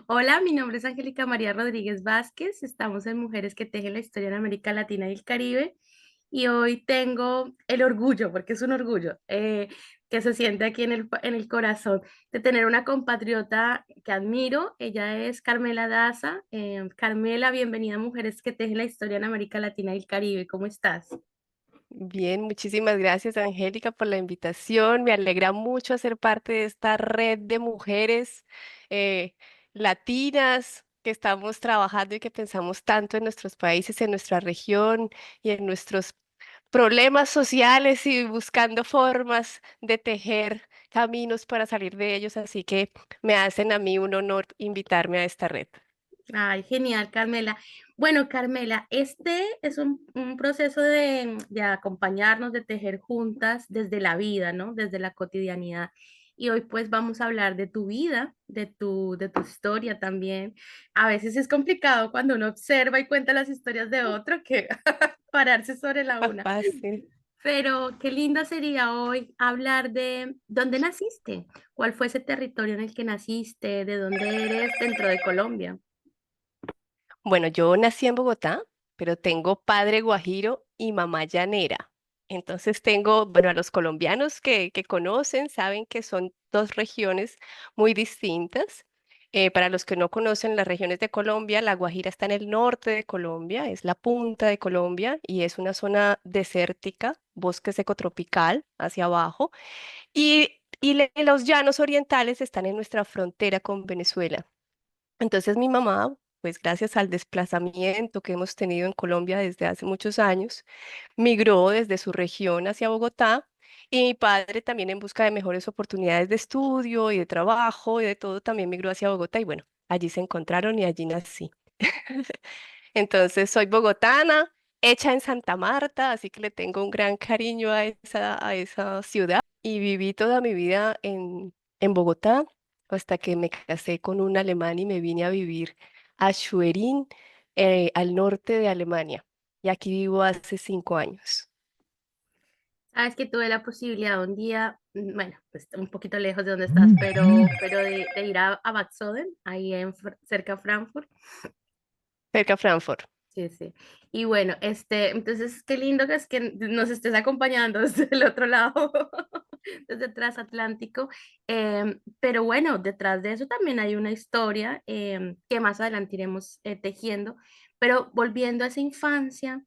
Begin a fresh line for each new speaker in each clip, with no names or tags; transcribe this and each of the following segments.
Hola, mi nombre es Angélica María Rodríguez Vázquez. Estamos en Mujeres que Tejen la Historia en América Latina y el Caribe. Y hoy tengo el orgullo, porque es un orgullo, que se siente aquí en el corazón, de tener una compatriota que admiro. Ella es Carmela Daza. Carmela, bienvenida a Mujeres que Tejen la Historia en América Latina y el Caribe. ¿Cómo estás?
Bien, muchísimas gracias, Angélica, por la invitación. Me alegra mucho ser parte de esta red de mujeres eh, latinas que estamos trabajando y que pensamos tanto en nuestros países, en nuestra región y en nuestros problemas sociales y buscando formas de tejer caminos para salir de ellos. Así que me hacen a mí un honor invitarme a esta red.
Ay, genial, Carmela. Bueno, Carmela, este es un proceso de acompañarnos, de tejer juntas desde la vida, ¿no? Desde la cotidianidad. Y hoy pues vamos a hablar de tu vida, de tu historia también. A veces es complicado cuando uno observa y cuenta las historias de otro que pararse sobre la una.
Fácil.
Pero qué linda sería hoy hablar de dónde naciste, cuál fue ese territorio en el que naciste, de dónde eres dentro de Colombia.
Bueno, yo nací en Bogotá, pero tengo padre guajiro y mamá llanera. Entonces tengo, bueno, a los colombianos que conocen saben que son dos regiones muy distintas. Para los que no conocen las regiones de Colombia, La Guajira está en el norte de Colombia, es la punta de Colombia y es una zona desértica, bosque seco tropical hacia abajo. Y los llanos orientales están en nuestra frontera con Venezuela. Entonces mi mamá, pues gracias al desplazamiento que hemos tenido en Colombia desde hace muchos años, migró desde su región hacia Bogotá y mi padre también en busca de mejores oportunidades de estudio y de trabajo y de todo también migró hacia Bogotá y bueno, allí se encontraron y allí nací. Entonces soy bogotana, hecha en Santa Marta, así que le tengo un gran cariño a esa ciudad y viví toda mi vida en Bogotá hasta que me casé con un alemán y me vine a vivir a Schwerin, al norte de Alemania. Y aquí vivo hace 5 años.
Sabes que tuve la posibilidad un día, bueno, pues un poquito lejos de donde estás, pero de ir a Bad Soden, ahí cerca de Frankfurt.
Cerca de Frankfurt.
Sí, sí. Y bueno, entonces qué lindo que es que nos estés acompañando desde el otro lado, desde transatlántico. Pero bueno, detrás de eso también hay una historia que más adelante iremos tejiendo. Pero volviendo a esa infancia,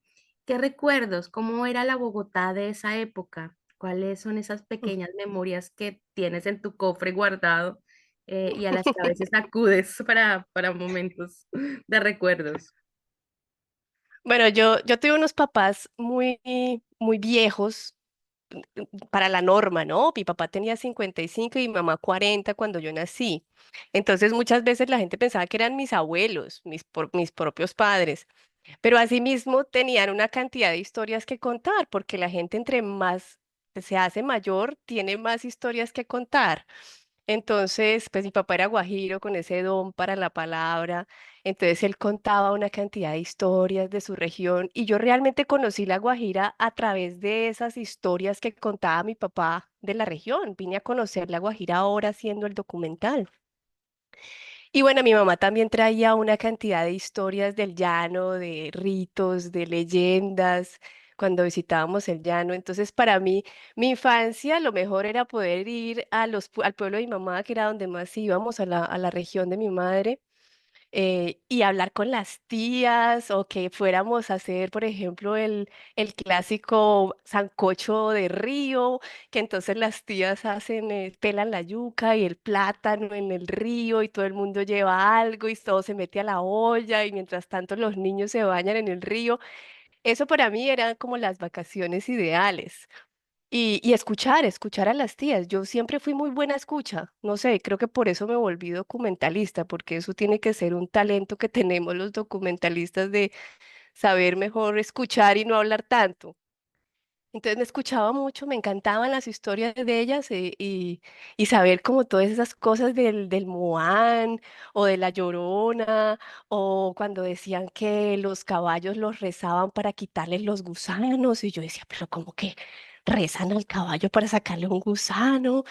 ¿qué recuerdos? ¿Cómo era la Bogotá de esa época? ¿Cuáles son esas pequeñas memorias que tienes en tu cofre guardado y a las que a veces acudes para momentos de recuerdos?
Bueno, yo tuve unos papás muy, muy viejos para la norma, ¿no? Mi papá tenía 55 y mi mamá 40 cuando yo nací. Entonces muchas veces la gente pensaba que eran mis abuelos, mis propios padres, pero asimismo tenían una cantidad de historias que contar, porque la gente entre más se hace mayor, tiene más historias que contar. Entonces, pues mi papá era guajiro con ese don para la palabra, entonces él contaba una cantidad de historias de su región y yo realmente conocí la Guajira a través de esas historias que contaba mi papá de la región. Vine a conocer la Guajira ahora haciendo el documental. Y bueno, mi mamá también traía una cantidad de historias del llano, de ritos, de leyendas, cuando visitábamos el llano. Entonces, para mí, mi infancia, lo mejor era poder ir al pueblo de mi mamá, que era donde más íbamos, a la región de mi madre y hablar con las tías o que fuéramos a hacer, por ejemplo, el clásico sancocho de río, que entonces las tías hacen, pelan la yuca y el plátano en el río y todo el mundo lleva algo y todo se mete a la olla y mientras tanto los niños se bañan en el río. Eso para mí eran como las vacaciones ideales. Y escuchar a las tías. Yo siempre fui muy buena escucha. No sé, creo que por eso me volví documentalista, porque eso tiene que ser un talento que tenemos los documentalistas de saber mejor escuchar y no hablar tanto. Entonces me escuchaba mucho, me encantaban las historias de ellas y saber como todas esas cosas del Moán o de la Llorona o cuando decían que los caballos los rezaban para quitarles los gusanos y yo decía, pero ¿cómo que rezan al caballo para sacarle un gusano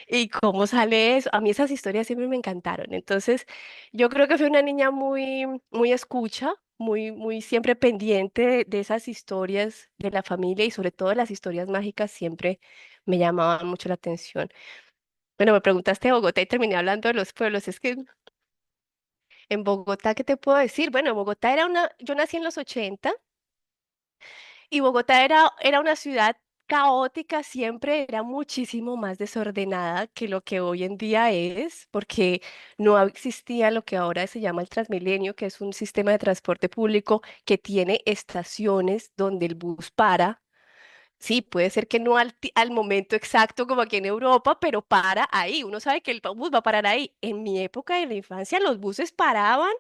y cómo sale eso. A mí esas historias siempre me encantaron. Entonces, yo creo que fui una niña muy escucha, muy siempre pendiente de esas historias de la familia y sobre todo las historias mágicas siempre me llamaban mucho la atención. Bueno, me preguntaste de Bogotá y terminé hablando de los pueblos. Es que en Bogotá, ¿qué te puedo decir? Bueno, Bogotá era yo nací en los 80. Y Bogotá era una ciudad caótica, siempre era muchísimo más desordenada que lo que hoy en día es, porque no existía lo que ahora se llama el Transmilenio, que es un sistema de transporte público que tiene estaciones donde el bus para. Sí, puede ser que no al momento exacto como aquí en Europa, pero para ahí. Uno sabe que el bus va a parar ahí. En mi época de la infancia, los buses paraban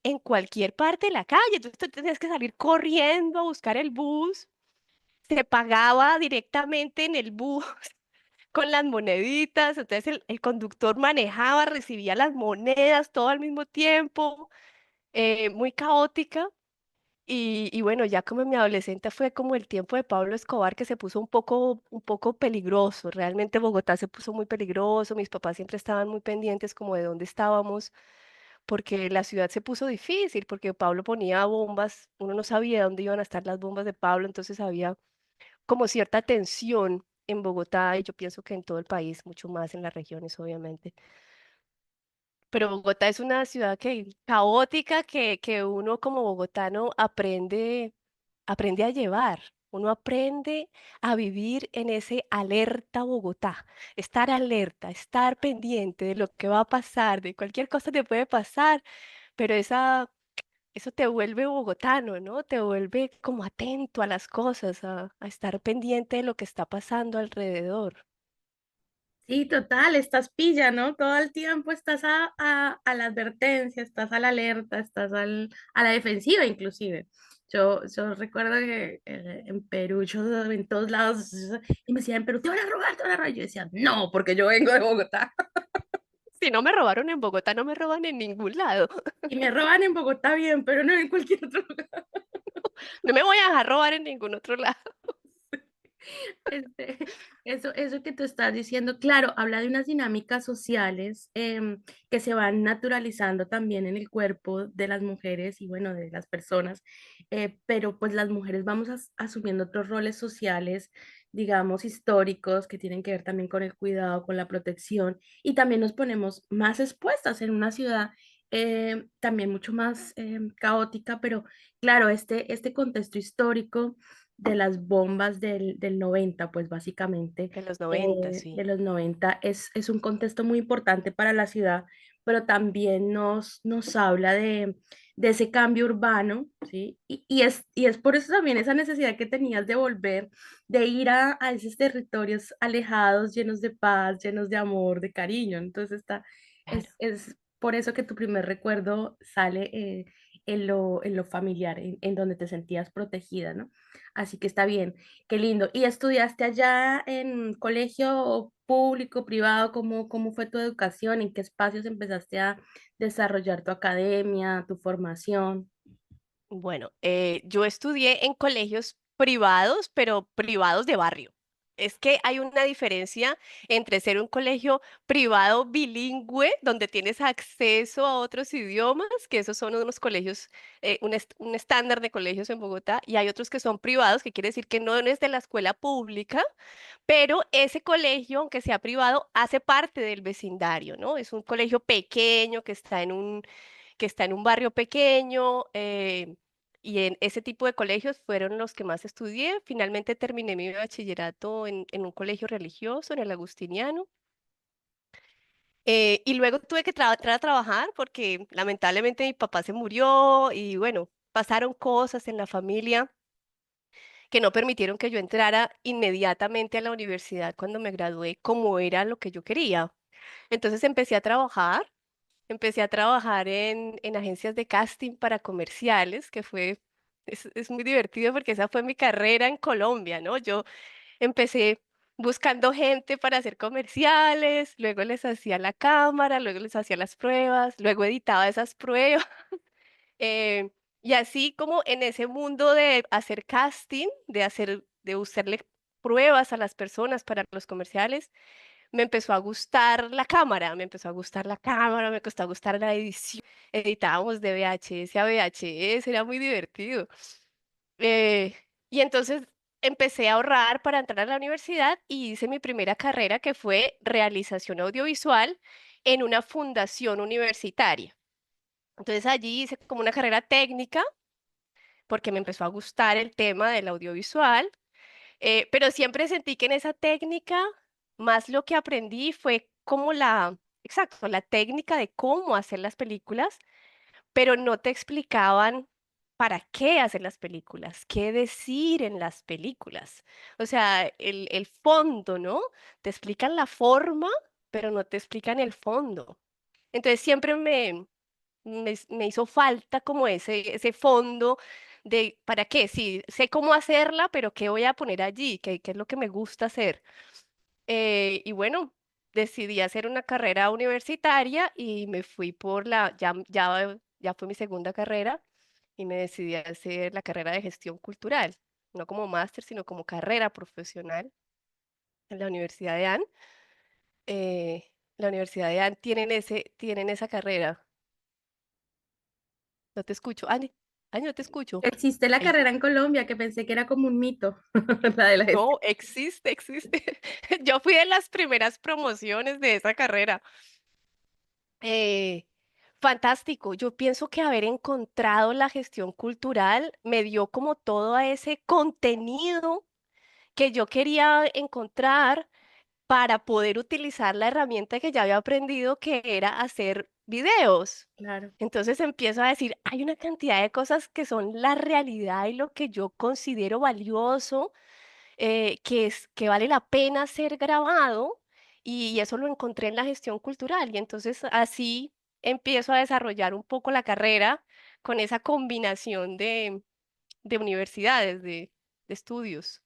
en cualquier parte de la calle. Entonces tú tenías que salir corriendo a buscar el bus, se pagaba directamente en el bus con las moneditas, entonces el conductor manejaba, recibía las monedas todo al mismo tiempo, muy caótica. Y bueno, ya como en mi adolescente fue como el tiempo de Pablo Escobar que se puso un poco peligroso. Realmente Bogotá se puso muy peligroso. Mis papás siempre estaban muy pendientes como de dónde estábamos, porque la ciudad se puso difícil, porque Pablo ponía bombas. Uno no sabía dónde iban a estar las bombas de Pablo, entonces había como cierta tensión en Bogotá y yo pienso que en todo el país, mucho más en las regiones, obviamente. Pero Bogotá es una ciudad caótica que uno como bogotano aprende a llevar. Uno aprende a vivir en ese alerta Bogotá, estar alerta, estar pendiente de lo que va a pasar, de cualquier cosa te puede pasar, pero eso te vuelve bogotano, ¿no? Te vuelve como atento a las cosas, a estar pendiente de lo que está pasando alrededor.
Sí, total, estás pilla, ¿no? Todo el tiempo estás a la advertencia, estás a la alerta, estás a la defensiva inclusive. Yo recuerdo que en Perú, yo en todos lados, y me decían, pero te van a robar, te van a robar. Y yo decía, no, porque yo vengo de Bogotá.
Si no me robaron en Bogotá, no me roban en ningún lado.
Y me roban en Bogotá bien, pero no en cualquier otro lugar.
No me voy a dejar robar en ningún otro lado.
Este, eso que tú estás diciendo, claro, habla de unas dinámicas sociales que se van naturalizando también en el cuerpo de las mujeres y bueno, de las personas, pero pues las mujeres vamos asumiendo otros roles sociales, digamos, históricos, que tienen que ver también con el cuidado, con la protección y también nos ponemos más expuestas en una ciudad. También mucho más caótica, pero claro, este contexto histórico de las bombas del 90 pues básicamente
De los 90,
de
sí.
los 90 es un contexto muy importante para la ciudad, pero también nos habla de ese cambio urbano, ¿sí? Y es por eso también esa necesidad que tenías de volver, de ir a esos territorios alejados, llenos de paz, llenos de amor, de cariño. Entonces
Claro.
es por eso que tu primer recuerdo sale en lo familiar, en donde te sentías protegida, ¿no? Así que está bien, qué lindo. ¿Y estudiaste allá en colegio público, privado? ¿Cómo fue tu educación? ¿En qué espacios empezaste a desarrollar tu academia, tu formación?
Bueno, yo estudié en colegios privados, pero privados de barrio. Es que hay una diferencia entre ser un colegio privado bilingüe, donde tienes acceso a otros idiomas, que esos son unos colegios, un estándar de colegios en Bogotá, y hay otros que son privados, que quiere decir que no es de la escuela pública, pero ese colegio, aunque sea privado, hace parte del vecindario, ¿no? Es un colegio pequeño que está en un barrio pequeño, y en ese tipo de colegios fueron los que más estudié. Finalmente terminé mi bachillerato en un colegio religioso, en el Agustiniano. Y luego tuve que entrar a trabajar porque lamentablemente mi papá se murió y bueno, pasaron cosas en la familia que no permitieron que yo entrara inmediatamente a la universidad cuando me gradué como era lo que yo quería. Entonces empecé a trabajar en agencias de casting para comerciales, es muy divertido porque esa fue mi carrera en Colombia, ¿no? Yo empecé buscando gente para hacer comerciales, luego les hacía la cámara, luego les hacía las pruebas, luego editaba esas pruebas. eh, y así como en ese mundo de hacer casting, de usarle pruebas a las personas para los comerciales, me empezó a gustar la cámara, me empezó a gustar la cámara, me empezó a gustar la edición. Editábamos de VHS a VHS, era muy divertido. Eh, y entonces empecé a ahorrar para entrar a la universidad y hice mi primera carrera que fue realización audiovisual en una fundación universitaria. Entonces allí hice como una carrera técnica porque me empezó a gustar el tema del audiovisual, pero siempre sentí que en esa técnica más lo que aprendí fue como exacto, la técnica de cómo hacer las películas, pero no te explicaban para qué hacer las películas, qué decir en las películas. O sea, el fondo, ¿no? Te explican la forma, pero no te explican el fondo. Entonces siempre me hizo falta como ese fondo de, ¿para qué? Sí, sé cómo hacerla, pero ¿qué voy a poner allí? ¿Qué es lo que me gusta hacer? Y bueno, decidí hacer una carrera universitaria y me fui por ya fue mi segunda carrera y me decidí a hacer la carrera de gestión cultural, no como máster, sino como carrera profesional en la Universidad de Ann. La Universidad de Ann tienen esa carrera. No te escucho, Ani. Ani, no te escucho.
Existe la
Ahí.
carrera en Colombia que pensé que era como un mito, la de la gestión.
No, existe, existe. Yo fui de las primeras promociones de esa carrera. Eh, Fantástico. Yo pienso que haber encontrado la gestión cultural me dio como todo ese contenido que yo quería encontrar para poder utilizar la herramienta que ya había aprendido, que era hacer videos.
Claro.
Entonces empiezo a decir, hay una cantidad de cosas que son la realidad y lo que yo considero valioso, que vale la pena ser grabado, y eso lo encontré en la gestión cultural. Y entonces así empiezo a desarrollar un poco la carrera con esa combinación de universidades, de estudios.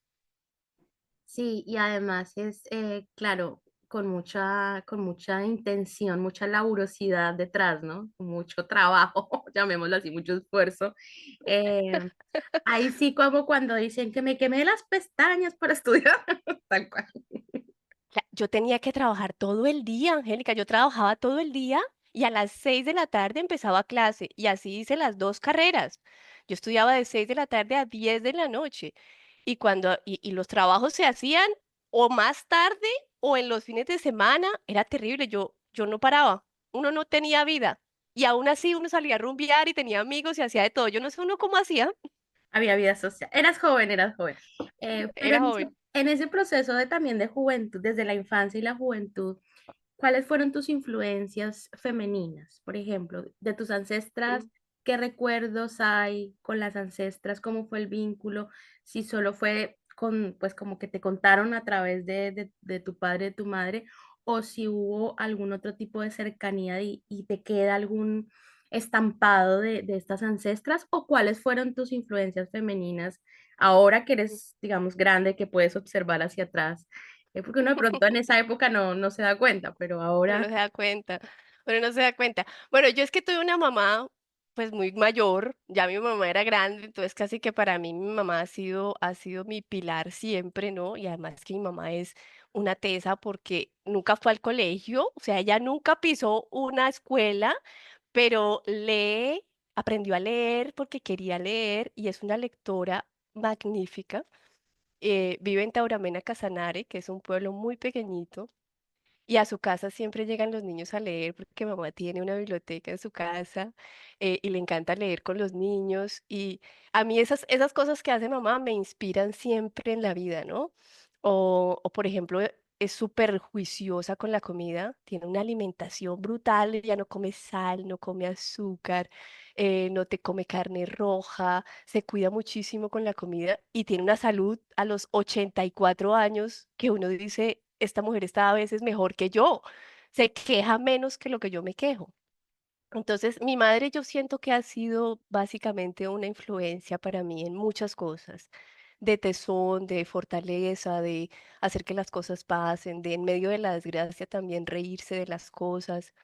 Sí, y además es, claro, con mucha intención, mucha laboriosidad detrás, ¿no? Mucho trabajo, llamémoslo así, mucho esfuerzo. Eh, Ahí sí, como cuando dicen que me quemé las pestañas para estudiar, tal cual.
Yo tenía que trabajar todo el día, Angélica. Yo trabajaba todo el día y a las 6 de la tarde empezaba clase y así hice las dos carreras. Yo estudiaba de 6 de la tarde a 10 de la noche y los trabajos se hacían o más tarde o en los fines de semana. Era terrible. Yo no paraba. Uno no tenía vida y aún así uno salía a rumbear y tenía amigos y hacía de todo. Yo no sé uno cómo hacía.
Había vida social. Eras joven, eras joven. Pero
Era joven.
en ese proceso de también de juventud, desde la infancia y la juventud, ¿cuáles fueron tus influencias femeninas? Por ejemplo, de tus ancestras, ¿qué recuerdos hay con las ancestras? ¿Cómo fue el vínculo? Si solo fue con, pues como que te contaron a través de tu padre, de tu madre, o si hubo algún otro tipo de cercanía y te queda algún estampado de estas ancestras, o cuáles fueron tus influencias femeninas ahora que eres, digamos, grande, que puedes observar hacia atrás. Porque uno de pronto en esa época no se da cuenta, pero
Uno no
ahora
se da cuenta, uno no se da cuenta. Bueno, yo es que tuve una mamá pues muy mayor, ya mi mamá era grande, entonces casi que para mí mi mamá ha sido mi pilar siempre, ¿no? Y además que mi mamá es una tesa porque nunca fue al colegio, o sea, ella nunca pisó una escuela, pero lee, aprendió a leer porque quería leer y es una lectora magnífica. Vive en Tauramena, Casanare, que es un pueblo muy pequeñito. Y a su casa siempre llegan los niños a leer porque mamá tiene una biblioteca en su casa, y le encanta leer con los niños. Y a mí esas cosas que hace mamá me inspiran siempre en la vida, ¿no? O por ejemplo, es súper juiciosa con la comida, tiene una alimentación brutal, ella no come sal, no come azúcar, no te come carne roja, se cuida muchísimo con la comida y tiene una salud a los 84 años que uno dice, esta mujer está a veces mejor que yo, se queja menos que lo que yo me quejo. Entonces, mi madre yo siento que ha sido básicamente una influencia para mí en muchas cosas, de tesón, de fortaleza, de hacer que las cosas pasen, de en medio de la desgracia también reírse de las cosas.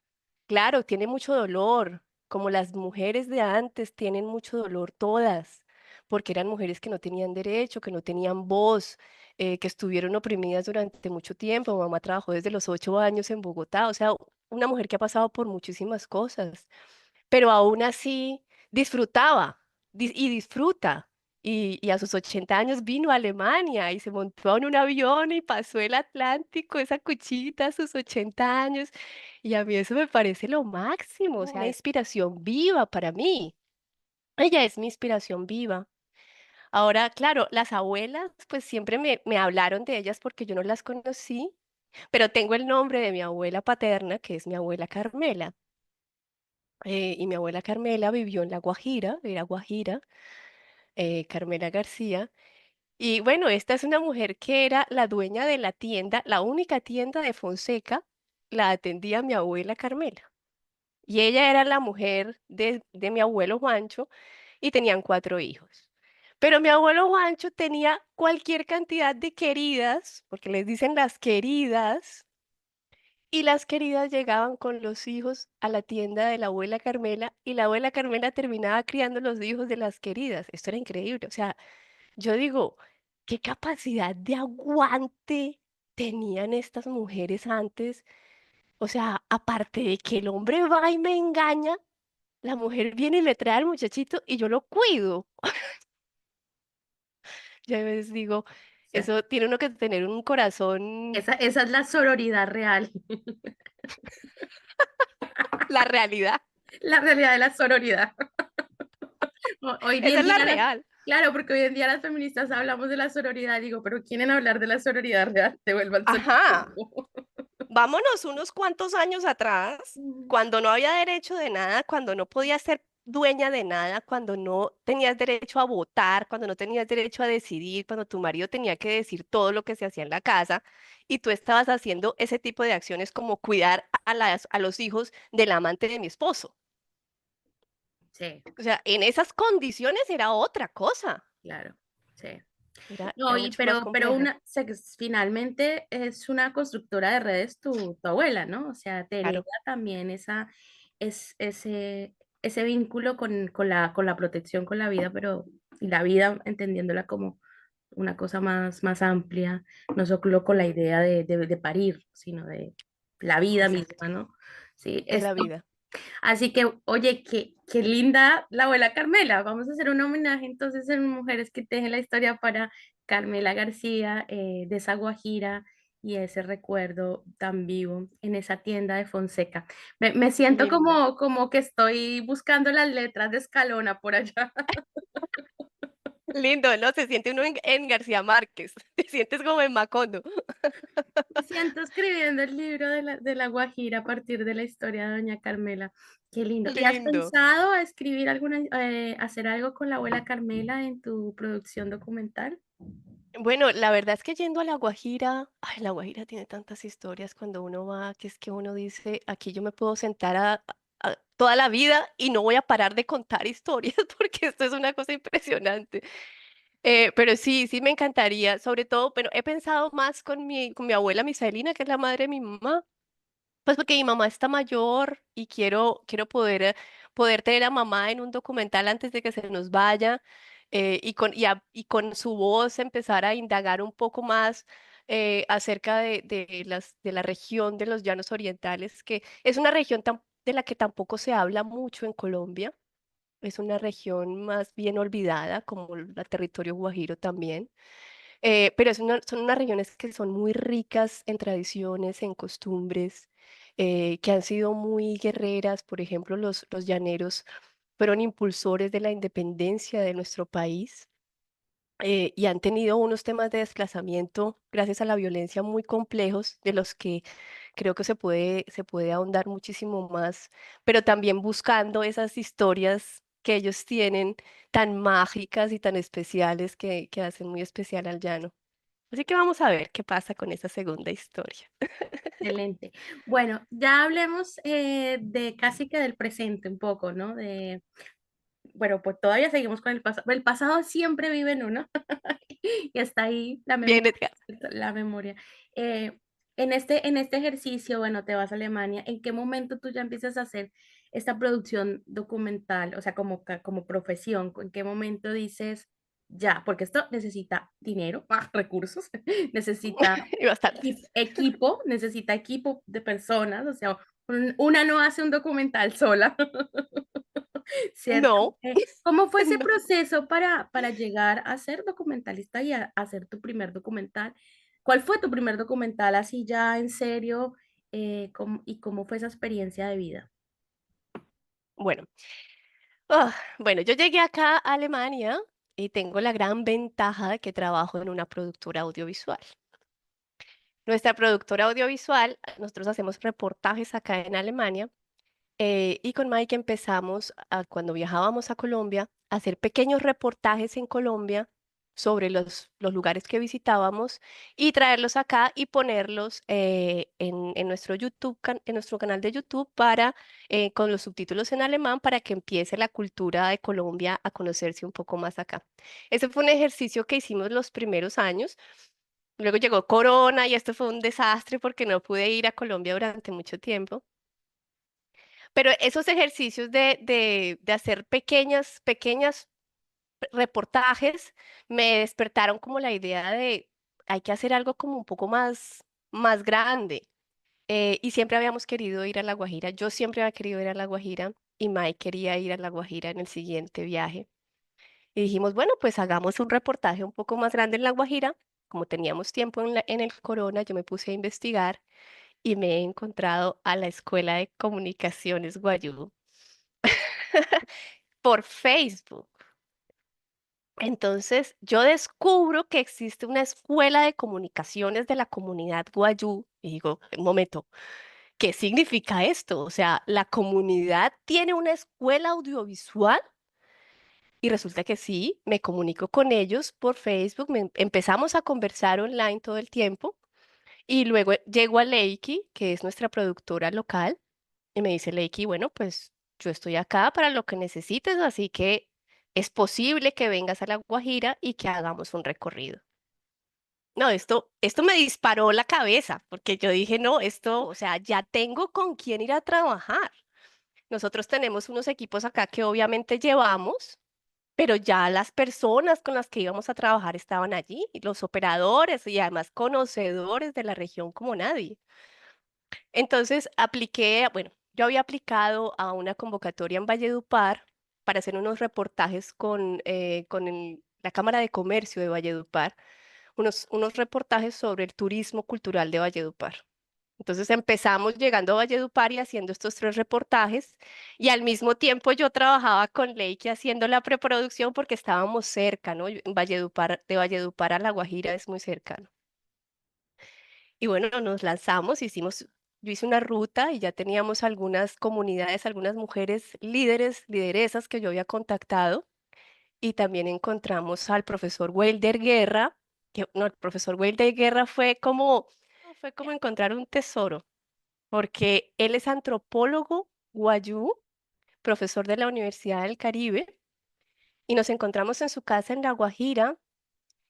Claro, tiene mucho dolor, como las mujeres de antes tienen mucho dolor todas, porque eran mujeres que no tenían derecho, que no tenían voz, que estuvieron oprimidas durante mucho tiempo. Mi mamá trabajó desde los 8 años en Bogotá, o sea, una mujer que ha pasado por muchísimas cosas, pero aún así disfrutaba y disfruta. Y a sus 80 años vino a Alemania y se montó en un avión y pasó el Atlántico, esa cuchita a sus 80 años. Y a mí eso me parece lo máximo, o sea, una
Ay,
inspiración viva para mí. Ella es mi inspiración viva. Ahora, claro, las abuelas, pues siempre me hablaron de ellas porque yo no las conocí, pero tengo el nombre de mi abuela paterna, que es mi abuela Carmela. Y mi abuela Carmela vivió en La Guajira, era Guajira, Carmela García. Y bueno, esta es una mujer que era la dueña de la tienda, la única tienda de Fonseca, la atendía mi abuela Carmela. Y ella era la mujer de mi abuelo Juancho y tenían 4 hijos. Pero mi abuelo Juancho tenía cualquier cantidad de queridas, porque les dicen las queridas, y las queridas llegaban con los hijos a la tienda de la abuela Carmela y la abuela Carmela terminaba criando los hijos de las queridas. Esto era increíble. O sea, yo digo, ¿qué capacidad de aguante tenían estas mujeres antes? O sea, aparte de que el hombre va y me engaña, la mujer viene y me trae al muchachito y yo lo cuido. Yo a veces digo,
o sea,
eso tiene uno que tener un corazón,
esa es la sororidad real,
la realidad,
la realidad de la sororidad. Hoy
esa
en
es la
día,
real.
claro, porque hoy en día las feministas hablamos de la sororidad, digo, pero ¿quieren hablar de la sororidad real? Devuélvanse el
Ajá.
tiempo.
Vámonos unos cuantos años atrás, cuando no había derecho de nada, cuando no podías ser dueña de nada, cuando no tenías derecho a votar, cuando no tenías derecho a decidir, cuando tu marido tenía que decir todo lo que se hacía en la casa y tú estabas haciendo ese tipo de acciones como cuidar a los hijos del amante de mi esposo.
Sí,
O sea, en esas condiciones era otra cosa,
claro, sí. No,
era mucho más
pero
compleja.
finalmente es una constructora de redes tu abuela, ¿no? O sea, te hereda
Claro,
también ese vínculo con la protección, con la vida, pero y la vida entendiéndola como una cosa más amplia, no solo con la idea de parir, sino de la vida
exacto,
misma, ¿no? Sí,
de la
esto.
vida.
Así que, oye, qué linda la abuela Carmela. Vamos a hacer un homenaje entonces en Mujeres que Tejen la Historia para Carmela García, de esa Guajira y ese recuerdo tan vivo en esa tienda de Fonseca. Me siento
Lindo.
como que estoy buscando las letras de Escalona por allá.
Lindo, ¿no? Se siente uno en García Márquez, te sientes como en Macondo.
Me siento escribiendo el libro de la Guajira a partir de la historia de Doña Carmela. Qué lindo. ¿Y has
Lindo.
pensado escribir hacer algo con la abuela Carmela en tu producción documental?
Bueno, la verdad es que yendo a La Guajira, ay, La Guajira tiene tantas historias cuando uno va, que es que uno dice, aquí yo me puedo sentar toda la vida y no voy a parar de contar historias porque esto es una cosa impresionante. Pero sí, sí me encantaría, sobre todo, pero he pensado más con mi abuela Misaelina, que es la madre de mi mamá. Pues porque mi mamá está mayor y quiero poder tener a mamá en un documental antes de que se nos vaya, y con su voz empezar a indagar un poco más acerca de la región de los Llanos Orientales, que es una región de la que tampoco se habla mucho en Colombia. Es una región más bien olvidada, como el territorio guajiro también. Pero son unas regiones que son muy ricas en tradiciones, en costumbres, que han sido muy guerreras. Por ejemplo, los llaneros fueron impulsores de la independencia de nuestro país, y han tenido unos temas de desplazamiento gracias a la violencia muy complejos, de los que creo que se puede ahondar muchísimo más, pero también buscando esas historias que ellos tienen tan mágicas y tan especiales que hacen muy especial al llano. Así que vamos a ver qué pasa con esa segunda historia.
Excelente. Bueno, ya hablemos de casi que del presente un poco, ¿no? Bueno, pues todavía seguimos con el pasado. El pasado siempre vive en uno y está ahí la
Bien,
memoria,
Edgar.
la memoria. Eh, en este ejercicio, bueno, te vas a Alemania. ¿En qué momento tú ya empiezas a hacer esta producción documental? O sea, como profesión, ¿en qué momento dices? ya, porque esto necesita dinero, recursos, necesita
Y bastantes.
necesita equipo de personas, o sea, una no hace un documental sola, ¿cierto?
No,
¿Cómo fue ese
no.
proceso para llegar a ser documentalista y a hacer tu primer documental? ¿Cuál fue tu primer documental así ya en serio? ¿Y cómo fue esa experiencia de vida?
Bueno, bueno, yo llegué acá a Alemania y tengo la gran ventaja de que trabajo en una productora audiovisual. Nuestra productora audiovisual, nosotros hacemos reportajes acá en Alemania. Y con Mike empezamos, cuando viajábamos a Colombia, a hacer pequeños reportajes en Colombia sobre los lugares que visitábamos y traerlos acá y ponerlos en nuestro YouTube, en nuestro canal de YouTube para, con los subtítulos en alemán para que empiece la cultura de Colombia a conocerse un poco más acá. Ese fue un ejercicio que hicimos los primeros años. Luego llegó Corona y esto fue un desastre porque no pude ir a Colombia durante mucho tiempo. Pero esos ejercicios de hacer pequeñas reportajes me despertaron como la idea de hay que hacer algo como un poco más grande. Y siempre habíamos querido ir a La Guajira. Yo siempre había querido ir a La Guajira y Mike quería ir a La Guajira en el siguiente viaje. Y dijimos, bueno, pues hagamos un reportaje un poco más grande en La Guajira. Como teníamos tiempo en el Corona, yo me puse a investigar y me he encontrado a la Escuela de Comunicaciones Guayú por Facebook. Entonces, yo descubro que existe una escuela de comunicaciones de la comunidad Guayú y digo, un momento, ¿qué significa esto? O sea, ¿la comunidad tiene una escuela audiovisual? Y resulta que sí, me comunico con ellos por Facebook, empezamos a conversar online todo el tiempo y luego llego a Leiki, que es nuestra productora local, y me dice Leiki, bueno, pues yo estoy acá para lo que necesites, así que es posible que vengas a La Guajira y que hagamos un recorrido. No, esto me disparó la cabeza, porque yo dije, no, esto, o sea, ya tengo con quién ir a trabajar. Nosotros tenemos unos equipos acá que obviamente llevamos, pero ya las personas con las que íbamos a trabajar estaban allí, y los operadores y además conocedores de la región como nadie. Entonces apliqué, bueno, yo había aplicado a una convocatoria en Valledupar para hacer unos reportajes con la Cámara de Comercio de Valledupar, unos reportajes sobre el turismo cultural de Valledupar. Entonces empezamos llegando a Valledupar y haciendo estos tres reportajes y al mismo tiempo yo trabajaba con Leike haciendo la preproducción porque estábamos cerca, ¿no? En Valledupar, de Valledupar a La Guajira es muy cercano. Y bueno, nos lanzamos, yo hice una ruta y ya teníamos algunas comunidades, algunas mujeres líderes, lideresas que yo había contactado y también encontramos al profesor Wilder Guerra, que no, el profesor Wilder Guerra fue como encontrar un tesoro, porque él es antropólogo guayú, profesor de la Universidad del Caribe, y nos encontramos en su casa en La Guajira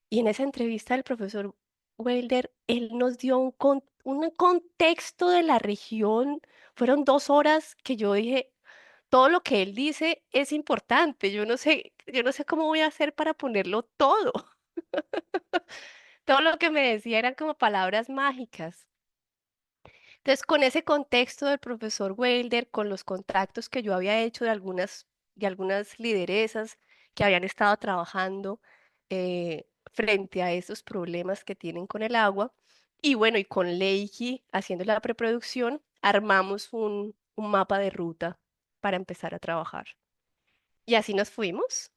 y en esa entrevista del profesor Welder, él nos dio un contexto de la región. Fueron 2 horas que yo dije, todo lo que él dice es importante. Yo no sé cómo voy a hacer para ponerlo todo. Todo lo que me decía eran como palabras mágicas. Entonces, con ese contexto del profesor Welder, con los contactos que yo había hecho de algunas lideresas que habían estado trabajando frente a esos problemas que tienen con el agua, y bueno, y con Leiki haciendo la preproducción, armamos un mapa de ruta para empezar a trabajar. Y así nos fuimos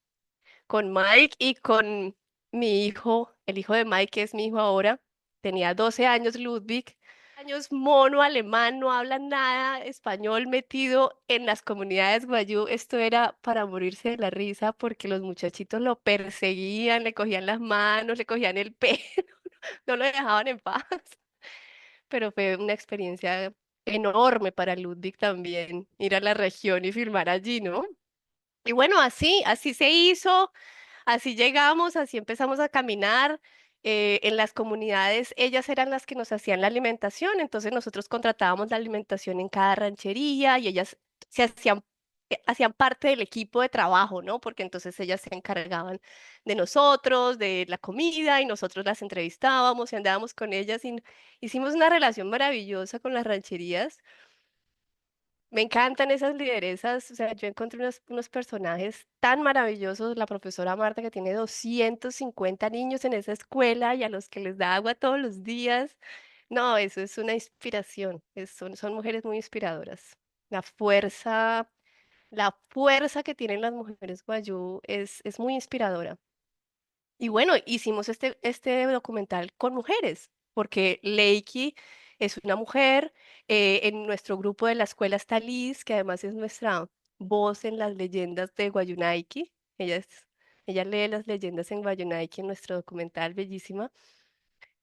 con Mike y con mi hijo, el hijo de Mike, que es mi hijo ahora, tenía 12 años, Ludwig, años mono, alemán, no habla nada, español metido en las comunidades guayú. Esto era para morirse de la risa porque los muchachitos lo perseguían, le cogían las manos, le cogían el pelo, no lo dejaban en paz. Pero fue una experiencia enorme para Ludwig también, ir a la región y filmar allí, ¿no? Y bueno, así se hizo. Así llegamos, así empezamos a caminar. En las comunidades, ellas eran las que nos hacían la alimentación, entonces nosotros contratábamos la alimentación en cada ranchería y ellas se hacían hacían parte del equipo de trabajo, ¿no? Porque entonces ellas se encargaban de nosotros, de la comida, y nosotros las entrevistábamos y andábamos con ellas y hicimos una relación maravillosa con las rancherías. Me encantan esas lideresas, o sea, yo encontré unos personajes tan maravillosos, la profesora Marta que tiene 250 niños en esa escuela y a los que les da agua todos los días. No, eso es una inspiración, son mujeres muy inspiradoras. La fuerza, la fuerza que tienen las mujeres guayú es muy inspiradora. Y bueno, hicimos este documental con mujeres, porque Leiki es una mujer. En nuestro grupo de la escuela está Liz, que además es nuestra voz en las leyendas de Guayunaiki. Ella lee las leyendas en Guayunaiki en nuestro documental, bellísima.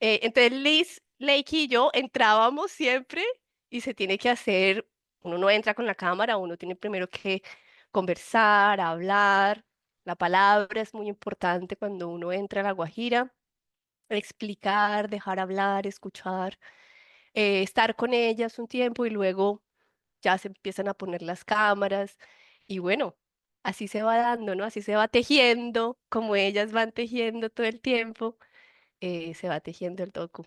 Entonces Liz, Leiki y yo entrábamos siempre y se tiene que hacer, uno no entra con la cámara, uno tiene primero que conversar, hablar. La palabra es muy importante cuando uno entra a La Guajira, explicar, dejar hablar, escuchar, estar con ellas un tiempo y luego ya se empiezan a poner las cámaras y bueno, así se va dando, ¿no? Así se va tejiendo, como ellas van tejiendo todo el tiempo, se va tejiendo el docu.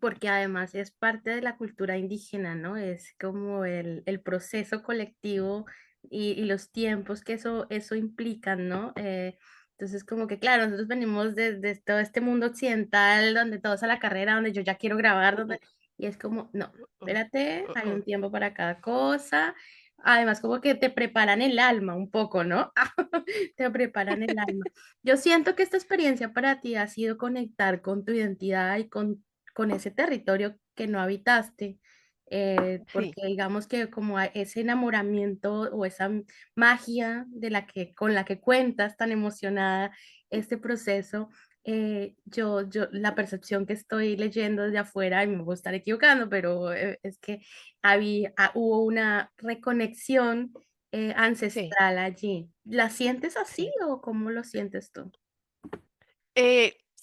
Porque además es parte de la cultura indígena, ¿no? Es como el proceso colectivo y los tiempos que eso implican, ¿no? Entonces, como que, claro, nosotros venimos de todo este mundo occidental, donde todo es a la carrera, donde yo ya quiero grabar, donde, y es como, no,
Mm,
espérate,
mm,
hay
mm.
un tiempo para cada cosa. Además, como que te preparan el alma un poco, ¿no? Te preparan el alma. Yo siento que esta experiencia para ti ha sido conectar con tu identidad y con ese territorio que no habitaste,
Sí,
porque digamos que como ese enamoramiento o esa magia con la que cuentas tan emocionada este proceso, la percepción que estoy leyendo desde afuera, y me puedo estar equivocando, pero es que hubo una reconexión
sí,
ancestral allí. ¿La sientes así
sí.
o cómo lo sientes tú?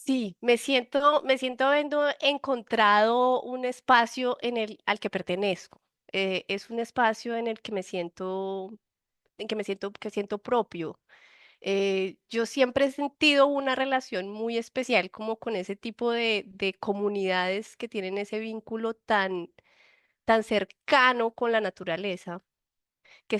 Sí, me siento habiendo encontrado un espacio al que pertenezco. Es un espacio en el que que siento propio. Yo siempre he sentido una relación muy especial como con ese tipo de comunidades que tienen ese vínculo tan cercano con la naturaleza, que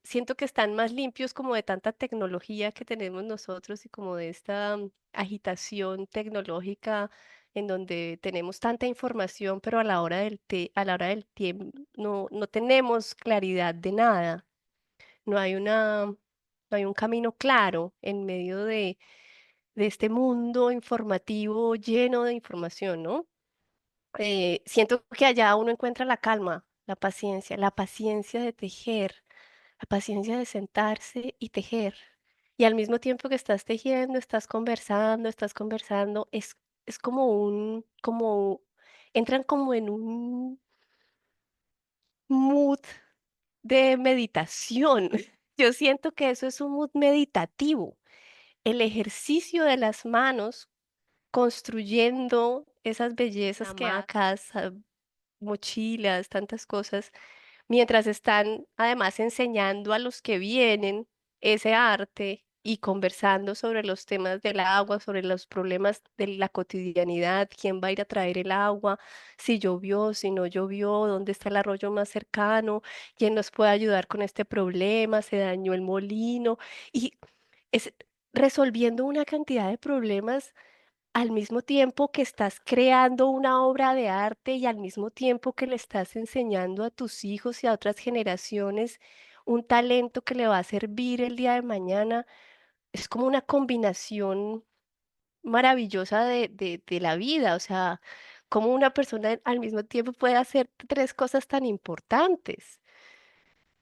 siento que están más limpios como de tanta tecnología que tenemos nosotros y como de esta agitación tecnológica en donde tenemos tanta información, pero a la hora del tiempo no tenemos claridad de nada. No hay no hay un camino claro en medio de este mundo informativo lleno de información, ¿no? Siento que allá uno encuentra la paciencia de tejer, la paciencia de sentarse y tejer. Y al mismo tiempo que estás tejiendo, estás conversando, es entran como en un mood de meditación. Yo siento que eso es un mood meditativo, el ejercicio de las manos construyendo esas bellezas, hamacas, mochilas, tantas cosas, mientras están además enseñando a los que vienen ese arte y conversando sobre los temas del agua, sobre los problemas de la cotidianidad, quién va a ir a traer el agua, si llovió, si no llovió, dónde está el arroyo más cercano, quién nos puede ayudar con este problema, se dañó el molino y es resolviendo una cantidad de problemas al mismo tiempo que estás creando una obra de arte y al mismo tiempo que le estás enseñando a tus hijos y a otras generaciones un talento que le va a servir el día de mañana, es como una combinación maravillosa de la vida, o sea, como una persona al mismo tiempo puede hacer tres cosas tan importantes.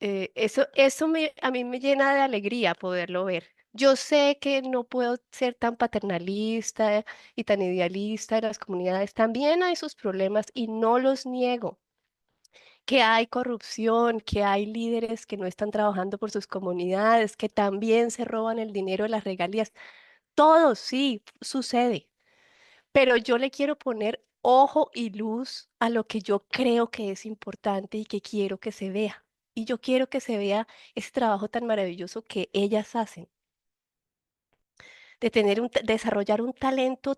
A mí me llena de alegría poderlo ver. Yo sé que no puedo ser tan paternalista y tan idealista de las comunidades. También hay sus problemas y no los niego. Que hay corrupción, que hay líderes que no están trabajando por sus comunidades, que también se roban el dinero de las regalías. Todo sí sucede, pero yo le quiero poner ojo y luz a lo que yo creo que es importante y que quiero que se vea. Y yo quiero que se vea ese trabajo tan maravilloso que ellas hacen, de tener desarrollar un talento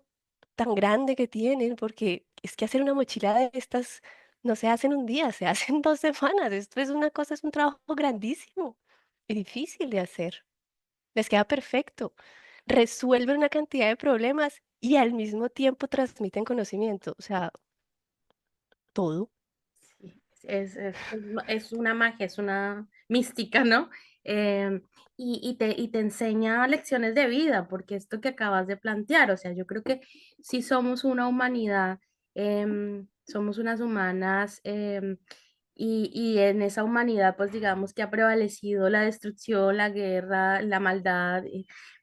tan grande que tienen, porque es que hacer una mochila de estas no se hace en un día, se hace en 2 semanas. Esto es una cosa, es un trabajo grandísimo y difícil de hacer. Les queda perfecto. Resuelven una cantidad de problemas y al mismo tiempo transmiten conocimiento, o sea, todo.
Sí, es una magia, es una mística, ¿no? Em, y te enseña lecciones de vida, porque esto que acabas de plantear, o sea, yo creo que si somos una humanidad, somos unas humanas, y en esa humanidad, pues digamos que ha prevalecido la destrucción, la guerra, la maldad,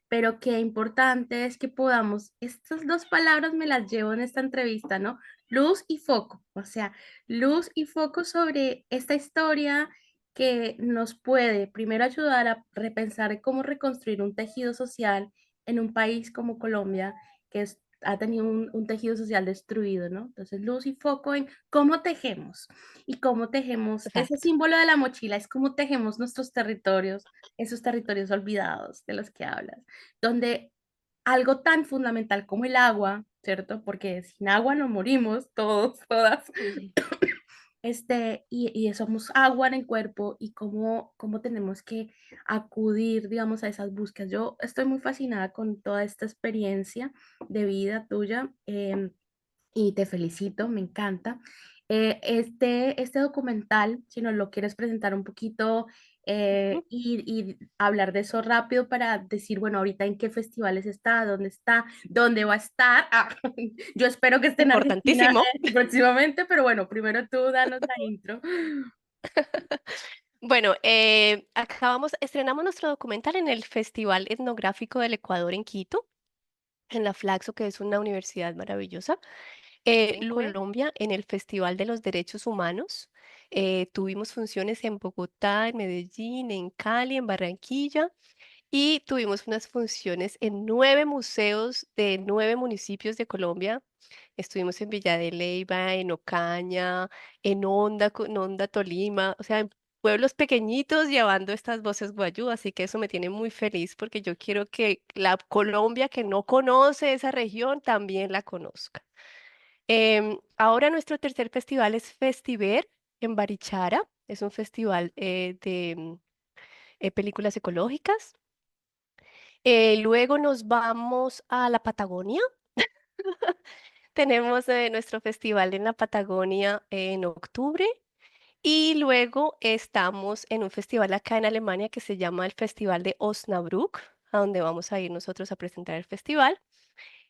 pero qué importante es que podamos, estas dos palabras me las llevo en esta entrevista, ¿no? Luz y foco, o sea, luz y foco sobre esta historia que nos puede primero ayudar a repensar cómo reconstruir un tejido social en un país como Colombia, ha tenido un tejido social destruido, ¿no? Entonces, luz y foco en cómo tejemos y cómo tejemos, ese
Exacto.
símbolo de la mochila es cómo tejemos nuestros territorios, esos territorios olvidados de los que hablas, donde algo tan fundamental como el agua, ¿cierto? Porque sin agua no morimos todos, todas,
Ujú.
y somos agua en el cuerpo y cómo tenemos que acudir, digamos, a esas búsquedas. Yo estoy muy fascinada con toda esta experiencia de vida tuya. Y te felicito, me encanta. Este documental, si nos lo quieres presentar un poquito, y hablar de eso rápido para decir, bueno, ahorita en qué festivales está, dónde va a estar. Yo espero que esté en Argentina
Importantísimo.
próximamente, pero bueno, primero tú danos la intro.
Bueno, estrenamos nuestro documental en el Festival Etnográfico del Ecuador en Quito, en la Flaxo, que es una universidad maravillosa.
Súper.
Colombia, en el Festival de los Derechos Humanos. Tuvimos funciones en Bogotá, en Medellín, en Cali, en Barranquilla. Y tuvimos unas funciones en 9 museos de 9 municipios de Colombia. Estuvimos en Villa de Leyva, en Ocaña, en Honda, Tolima, o sea, en pueblos pequeñitos llevando estas voces guayú, así que eso me tiene muy feliz porque yo quiero que la Colombia que no conoce esa región también la conozca. Ahora nuestro tercer festival es Festiver en Barichara, es un festival de películas ecológicas. Luego nos vamos a la Patagonia. Tenemos nuestro festival en la Patagonia en octubre y luego estamos en un festival acá en Alemania que se llama el Festival de Osnabrück, a donde vamos a ir nosotros a presentar el festival.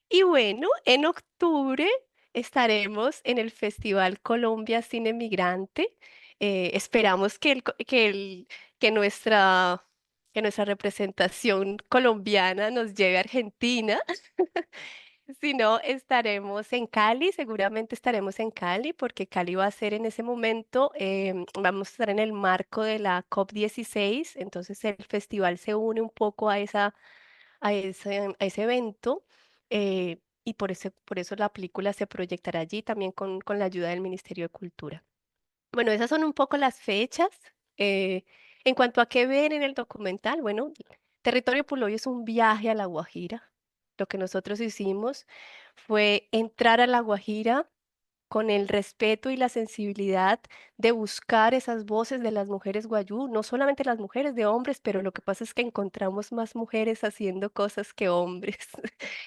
Y bueno, en octubre estaremos en el Festival Colombia Cine Migrante. Esperamos que que nuestra representación colombiana nos lleve a Argentina. Si no, estaremos en Cali, seguramente estaremos en Cali, porque Cali va a ser en ese momento, vamos a estar en el marco de la COP16, entonces el festival se une un poco a ese evento, y por eso la película se proyectará allí también con la ayuda del Ministerio de Cultura. Bueno, esas son un poco las fechas. eh, en cuanto a qué ver en el documental, bueno, Territorio Puloy es un viaje a La Guajira. Lo que nosotros hicimos fue entrar a La Guajira con el respeto y la sensibilidad de buscar esas voces de las mujeres guayú, no solamente las mujeres, de hombres, pero lo que pasa es que encontramos más mujeres haciendo cosas que hombres.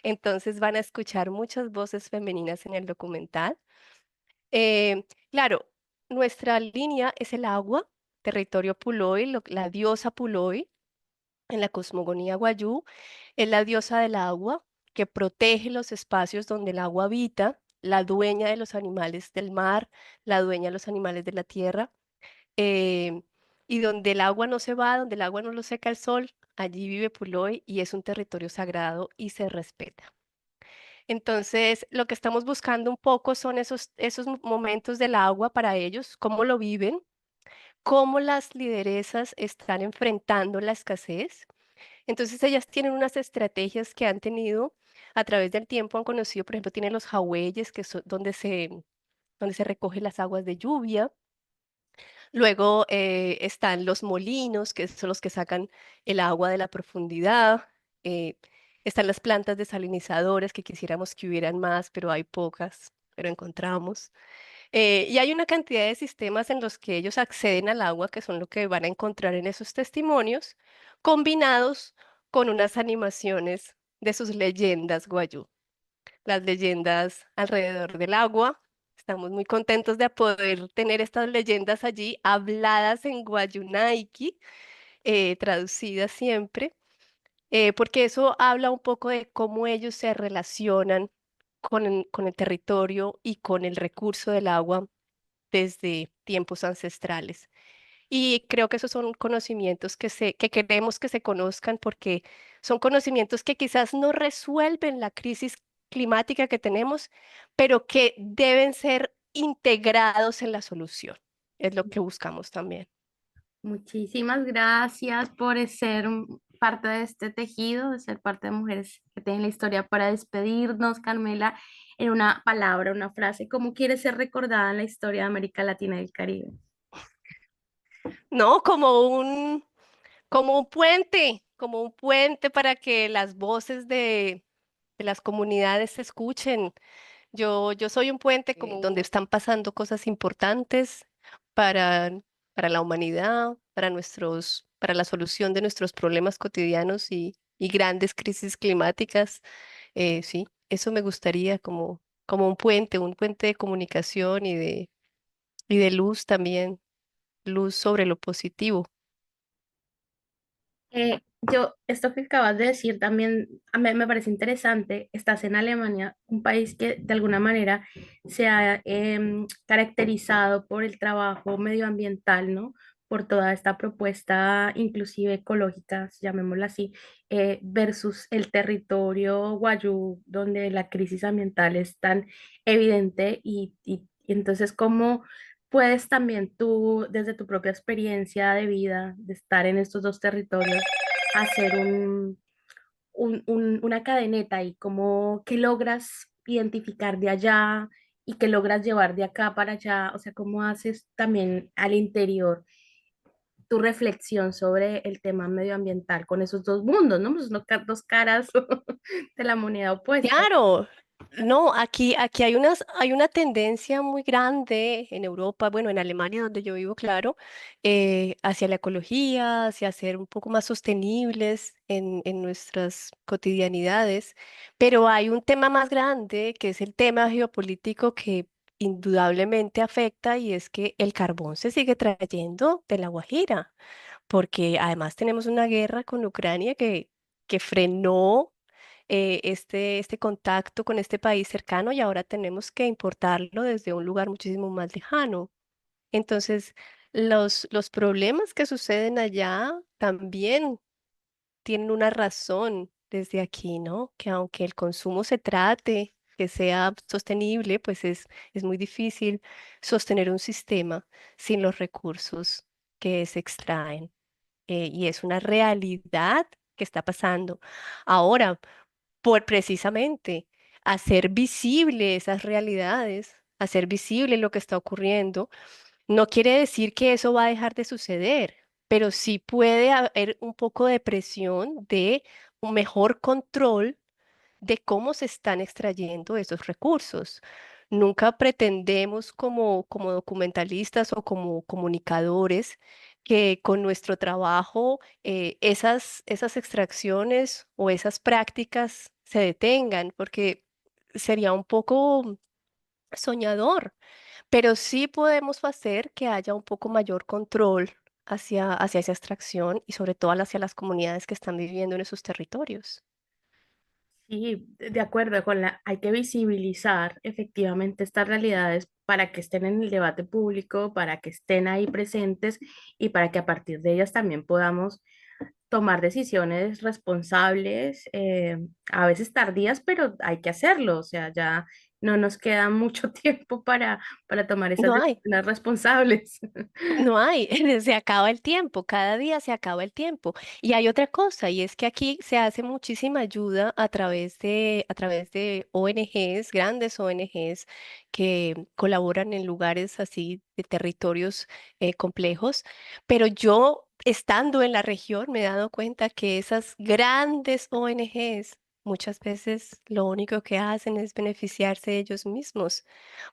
Entonces van a escuchar muchas voces femeninas en el documental. Claro, nuestra línea es el agua, territorio Puloy, la diosa Puloy en la cosmogonía guayú, es la diosa del agua que protege los espacios donde el agua habita, la dueña de los animales del mar, la dueña de los animales de la tierra, eh, y donde el agua no se va, donde el agua no lo seca el sol, allí vive Puloy y es un territorio sagrado y se respeta. Entonces, lo que estamos buscando un poco son esos momentos del agua para ellos, cómo lo viven, cómo las lideresas están enfrentando la escasez. Entonces, ellas tienen unas estrategias que han tenido a través del tiempo, han conocido, por ejemplo, tienen los jagüeyes, que son donde se recogen las aguas de lluvia. Luego están los molinos, que son los que sacan el agua de la profundidad. eh, Están las plantas desalinizadores, que quisiéramos que hubieran más, pero hay pocas, pero encontramos. Y hay una cantidad de sistemas en los que ellos acceden al agua, que son lo que van a encontrar en esos testimonios, combinados con unas animaciones de sus leyendas guayú, las leyendas alrededor del agua. Estamos muy contentos de poder tener estas leyendas allí, habladas en guayunaiki, traducidas siempre, porque eso habla un poco de cómo ellos se relacionan con el territorio y con el recurso del agua desde tiempos ancestrales. Y creo que esos son conocimientos que queremos que se conozcan porque son conocimientos que quizás no resuelven la crisis climática que tenemos, pero que deben ser integrados en la solución. Es lo que buscamos también.
Muchísimas gracias por ser parte de este tejido, de ser parte de Mujeres que tienen la historia. Para despedirnos, Carmela, en una palabra, una frase, ¿cómo quiere ser recordada en la historia de América Latina y el Caribe?
No, como un puente para que las voces de las comunidades se escuchen. Yo soy un puente como donde están pasando cosas importantes para, para la humanidad, para la solución de nuestros problemas cotidianos y grandes crisis climáticas. Sí, eso me gustaría como un puente de comunicación y de luz también, luz sobre lo positivo.
Esto que acabas de decir también a mí me parece interesante. Estás en Alemania, un país que de alguna manera se ha caracterizado por el trabajo medioambiental, ¿no? Por toda esta propuesta, inclusive ecológica, llamémosla así, versus el territorio guayú, donde la crisis ambiental es tan evidente y entonces, ¿cómo puedes también tú, desde tu propia experiencia de vida, de estar en estos dos territorios, hacer una cadeneta y cómo que logras identificar de allá y que logras llevar de acá para allá? O sea, cómo haces también al interior tu reflexión sobre el tema medioambiental con esos dos mundos, ¿no? Pues dos caras de la moneda opuesta.
Claro, no, aquí hay una tendencia muy grande en Europa, bueno, en Alemania, donde yo vivo, claro, hacia la ecología, hacia ser un poco más sostenibles en nuestras cotidianidades, pero hay un tema más grande que es el tema geopolítico que indudablemente afecta y es que el carbón se sigue trayendo de La Guajira, porque además tenemos una guerra con Ucrania que frenó este contacto con este país cercano y ahora tenemos que importarlo desde un lugar muchísimo más lejano. Entonces, los problemas que suceden allá también tienen una razón desde aquí, ¿no? Que aunque el consumo se trate, que sea sostenible, pues es muy difícil sostener un sistema sin los recursos que se extraen. Y es una realidad que está pasando. Ahora, por precisamente hacer visible esas realidades, hacer visible lo que está ocurriendo, no quiere decir que eso va a dejar de suceder, pero sí puede haber un poco de presión de un mejor control de cómo se están extrayendo esos recursos. Nunca pretendemos como documentalistas o como comunicadores que con nuestro trabajo esas extracciones o esas prácticas se detengan, porque sería un poco soñador, pero sí podemos hacer que haya un poco mayor control hacia esa extracción y sobre todo hacia las comunidades que están viviendo en esos territorios.
Sí, de acuerdo con hay que visibilizar efectivamente estas realidades para que estén en el debate público, para que estén ahí presentes y para que a partir de ellas también podamos tomar decisiones responsables, a veces tardías, pero hay que hacerlo. O sea, ya no nos queda mucho tiempo para tomar esas
No hay.
decisiones responsables.
No hay, se acaba el tiempo, cada día se acaba el tiempo. Y hay otra cosa, y es que aquí se hace muchísima ayuda a través de ONGs, grandes ONGs que colaboran en lugares así de territorios complejos. Pero yo, estando en la región, me he dado cuenta que esas grandes ONGs muchas veces lo único que hacen es beneficiarse de ellos mismos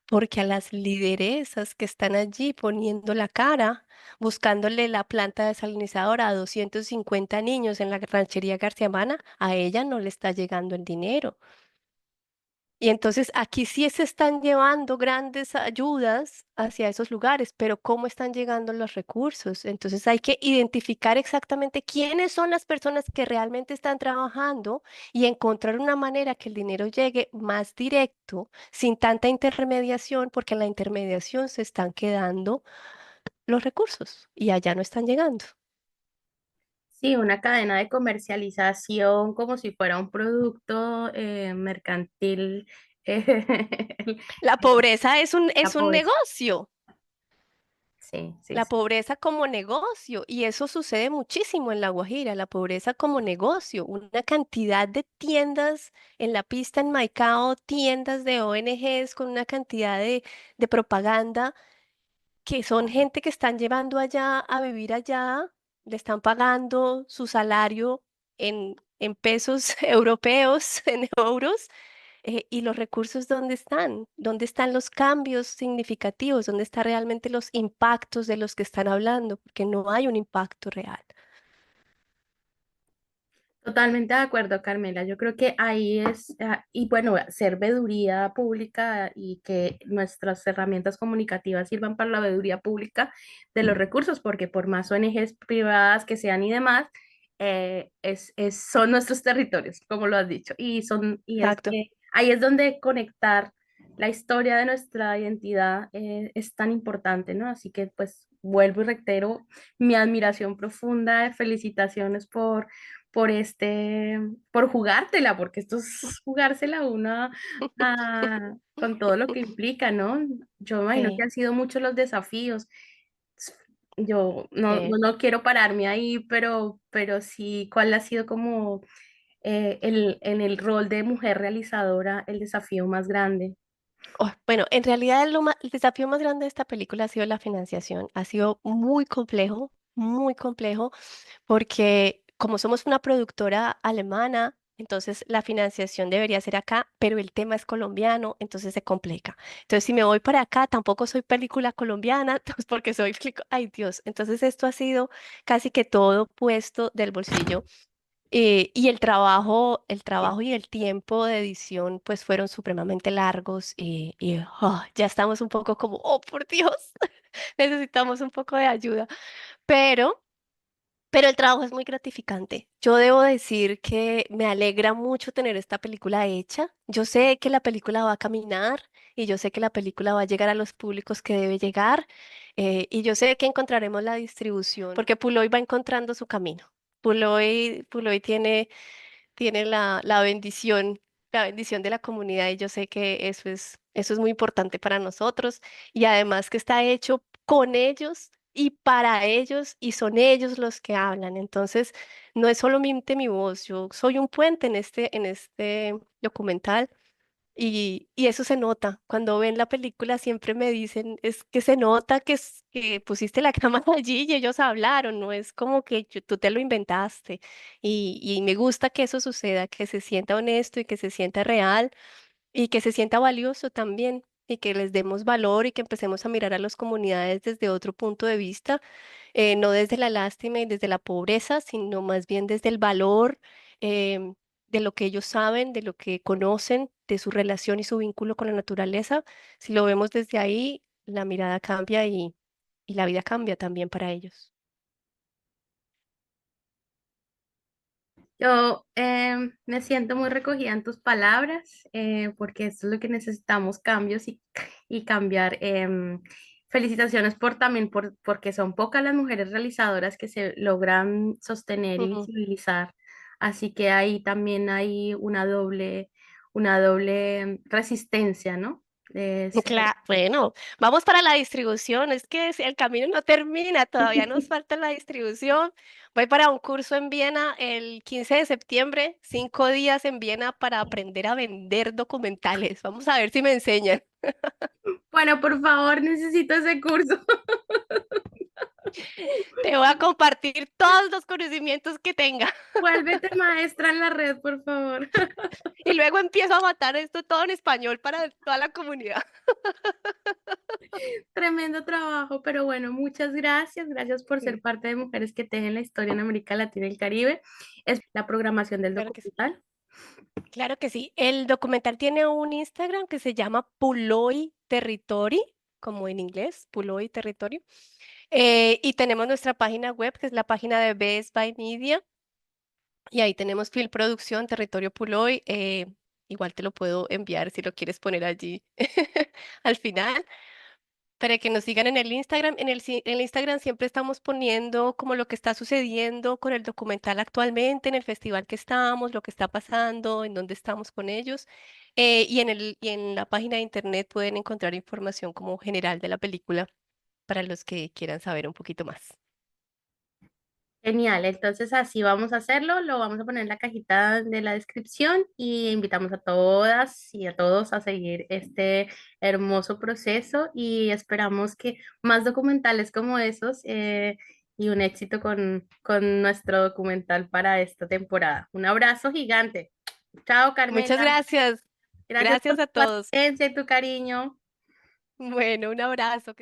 porque a las lideresas que están allí poniendo la cara, buscándole la planta desalinizadora a 250 niños en la ranchería Garciamana, a ella no le está llegando el dinero. Y entonces aquí sí se están llevando grandes ayudas hacia esos lugares, pero ¿cómo están llegando los recursos? Entonces hay que identificar exactamente quiénes son las personas que realmente están trabajando y encontrar una manera que el dinero llegue más directo, sin tanta intermediación, porque en la intermediación se están quedando los recursos y allá no están llegando.
Sí, una cadena de comercialización como si fuera un producto mercantil.
La pobreza es
La
un
pobreza.
negocio.
Sí, sí,
La
sí.
pobreza como negocio, y eso sucede muchísimo en La Guajira, la pobreza como negocio, una cantidad de tiendas en la pista en Maicao, tiendas de ONGs con una cantidad de propaganda que son gente que están llevando allá a vivir allá, le están pagando su salario en pesos europeos, en euros, ¿y los recursos dónde están? ¿Dónde están los cambios significativos? ¿Dónde están realmente los impactos de los que están hablando? Porque no hay un impacto real.
Totalmente de acuerdo, Carmela. Yo creo que ahí es, y bueno, ser veeduría pública y que nuestras herramientas comunicativas sirvan para la veeduría pública de los recursos, porque por más ONGs privadas que sean y demás, son nuestros territorios, como lo has dicho,
Exacto.
ahí es donde conectar la historia de nuestra identidad es tan importante, ¿no? Así que pues vuelvo y reitero mi admiración profunda, felicitaciones por jugártela, porque esto es jugársela una con todo lo que implica, ¿no? Yo me imagino que
Sí,
han sido muchos los desafíos. Yo
sí.
no quiero pararme ahí, pero sí, ¿cuál ha sido como en el rol de mujer realizadora el desafío más grande?
Oh, bueno, en realidad el desafío más grande de esta película ha sido la financiación. Ha sido muy complejo, porque como somos una productora alemana, entonces la financiación debería ser acá, pero el tema es colombiano, entonces se complica. Entonces, si me voy para acá, tampoco soy película colombiana, pues porque ay Dios, entonces esto ha sido casi que todo puesto del bolsillo. Y el trabajo y el tiempo de edición pues fueron supremamente largos ya estamos un poco como, oh, por Dios, necesitamos un poco de ayuda. Pero pero el trabajo es muy gratificante. Yo debo decir que me alegra mucho tener esta película hecha. Yo sé que la película va a caminar y yo sé que la película va a llegar a los públicos que debe llegar y yo sé que encontraremos la distribución porque Puloy va encontrando su camino. Puloy tiene la bendición de la comunidad y yo sé que eso es muy importante para nosotros y además que está hecho con ellos y para ellos y son ellos los que hablan. Entonces, no es solamente mi voz, yo soy un puente en este documental y eso se nota. Cuando ven la película siempre me dicen, es que se nota que pusiste la cámara allí y ellos hablaron, no es como que tú te lo inventaste. Y me gusta que eso suceda, que se sienta honesto y que se sienta real y que se sienta valioso también. Y que les demos valor y que empecemos a mirar a las comunidades desde otro punto de vista, no desde la lástima y desde la pobreza, sino más bien desde el valor de lo que ellos saben, de lo que conocen, de su relación y su vínculo con la naturaleza. Si lo vemos desde ahí, la mirada cambia y la vida cambia también para ellos.
Yo me siento muy recogida en tus palabras, porque esto es lo que necesitamos, cambios y cambiar. Felicitaciones porque son pocas las mujeres realizadoras que se logran sostener y
Ujú.
visibilizar. Así que ahí también hay una doble resistencia, ¿no?
Claro, bueno, vamos para la distribución. Es que el camino no termina, todavía nos falta la distribución. Voy para un curso en Viena el 15 de septiembre, 5 días en Viena para aprender a vender documentales. Vamos a ver si me enseñan.
Bueno, por favor, necesito ese curso.
Te voy a compartir todos los conocimientos que tenga
Vuélvete maestra en la red, por favor.
y luego empiezo a matar esto todo en español para toda la comunidad.
Tremendo trabajo, pero bueno, muchas gracias. Gracias por ser
Sí,
parte de Mujeres que Tejen la Historia en América Latina y el Caribe. Es la programación del
claro que sí.
documental.
Claro que sí. El documental tiene un Instagram que se llama Puloy Territory, como en inglés, Puloy Territory. Y tenemos nuestra página web, que es la página de Best Buy Media. Y ahí tenemos Film Producción, Territorio Puloy. Igual te lo puedo enviar si lo quieres poner allí al final. Para que nos sigan en el Instagram. En el Instagram siempre estamos poniendo como lo que está sucediendo con el documental actualmente, en el festival que estamos, lo que está pasando, en dónde estamos con ellos. Y en la página de internet pueden encontrar información como general de la película para los que quieran saber un poquito más.
Genial, entonces así vamos a hacerlo, lo vamos a poner en la cajita de la descripción y invitamos a todas y a todos a seguir este hermoso proceso y esperamos que más documentales como esos y un éxito con nuestro documental para esta temporada. Un abrazo gigante. Chao,
Muchas
Carmela.
gracias.
Gracias por
Gracias
tu
a todos.
paciencia y tu cariño.
Bueno, un abrazo.